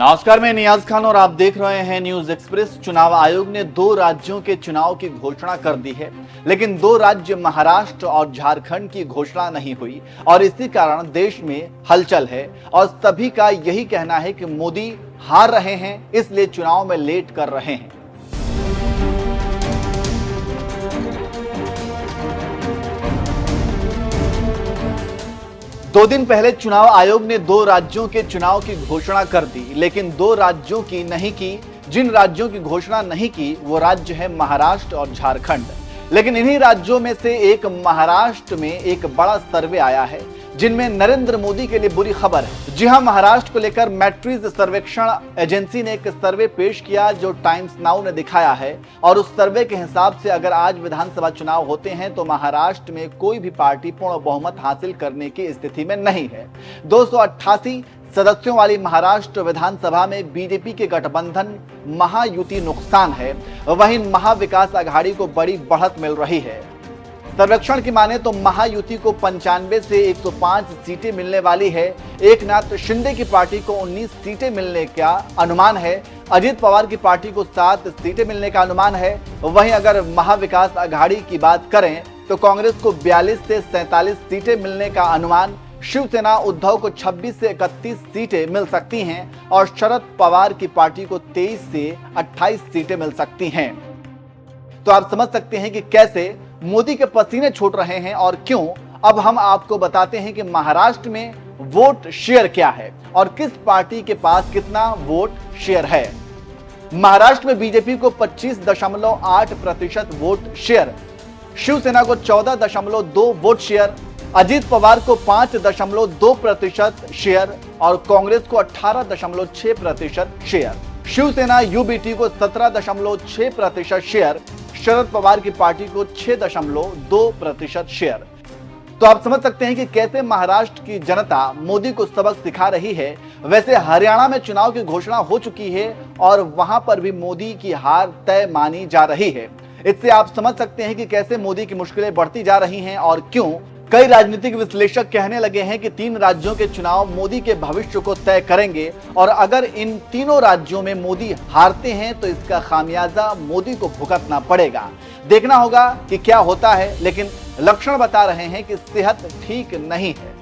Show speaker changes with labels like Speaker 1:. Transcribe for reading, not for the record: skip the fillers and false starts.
Speaker 1: नमस्कार, मैं नियाज खान और आप देख रहे हैं न्यूज एक्सप्रेस। चुनाव आयोग ने 2 राज्यों के चुनाव की घोषणा कर दी है, लेकिन 2 राज्य महाराष्ट्र और झारखंड की घोषणा नहीं हुई और इसी कारण देश में हलचल है और सभी का यही कहना है कि मोदी हार रहे हैं, इसलिए चुनाव में लेट कर रहे हैं। दो दिन पहले चुनाव आयोग ने 2 राज्यों के चुनाव की घोषणा कर दी, लेकिन 2 राज्यों की नहीं की। जिन राज्यों की घोषणा नहीं की वो राज्य है महाराष्ट्र और झारखंड। लेकिन इन्हीं राज्यों में से एक महाराष्ट्र में एक बड़ा सर्वे आया है जिनमें नरेंद्र मोदी के लिए बुरी खबर है। जी हां, महाराष्ट्र को लेकर मैट्रिज सर्वेक्षण एजेंसी ने एक सर्वे पेश किया जो टाइम्स नाउ ने दिखाया है और उस सर्वे के हिसाब से अगर आज विधानसभा चुनाव होते हैं तो महाराष्ट्र में कोई भी पार्टी पूर्ण बहुमत हासिल करने की स्थिति में नहीं है। 288 सदस्यों वाली महाराष्ट्र विधानसभा में बीजेपी के गठबंधन महायुति नुकसान है, वहीं महाविकास आघाड़ी को बड़ी बढ़त मिल रही है। सर्वेक्षण की माने तो महायुति को 95 से 105 सीटें मिलने वाली है। एकनाथ शिंदे की पार्टी को 19 सीटें मिलने का अनुमान है। अजित पवार की पार्टी को 7 सीटें मिलने का अनुमान है। वहीं अगर महाविकास आघाड़ी की बात करें तो कांग्रेस को 42 से 47 सीटें मिलने का अनुमान, शिवसेना उद्धव को 26 से 31 सीटें मिल सकती हैं और शरद पवार की पार्टी को 23 से 28 सीटें मिल सकती हैं। तो आप समझ सकते हैं कि कैसे मोदी के पसीने छूट रहे हैं और क्यों। अब हम आपको बताते हैं कि महाराष्ट्र में वोट शेयर क्या है और किस पार्टी के पास कितना वोट शेयर है। महाराष्ट्र में बीजेपी को 25.8% वोट शेयर, शिवसेना को 14.2 वोट शेयर, अजित पवार को 5.2% शेयर और कांग्रेस को 18.6% शेयर। शिवसेना यूबीटी को 17.6% शेयर, शरद पवार की पार्टी को 6.2% शेयर। तो आप समझ सकते हैं कि कैसे महाराष्ट्र की जनता मोदी को सबक सिखा रही है। वैसे हरियाणा में चुनाव की घोषणा हो चुकी है और वहां पर भी मोदी की हार तय मानी जा रही है। इससे आप समझ सकते हैं कि कैसे मोदी की मुश्किलें बढ़ती जा रही हैं और क्यों। कई राजनीतिक विश्लेषक कहने लगे हैं कि 3 राज्यों के चुनाव मोदी के भविष्य को तय करेंगे और अगर इन तीनों राज्यों में मोदी हारते हैं तो इसका खामियाजा मोदी को भुगतना पड़ेगा। देखना होगा कि क्या होता है, लेकिन लक्षण बता रहे हैं कि सेहत ठीक नहीं है।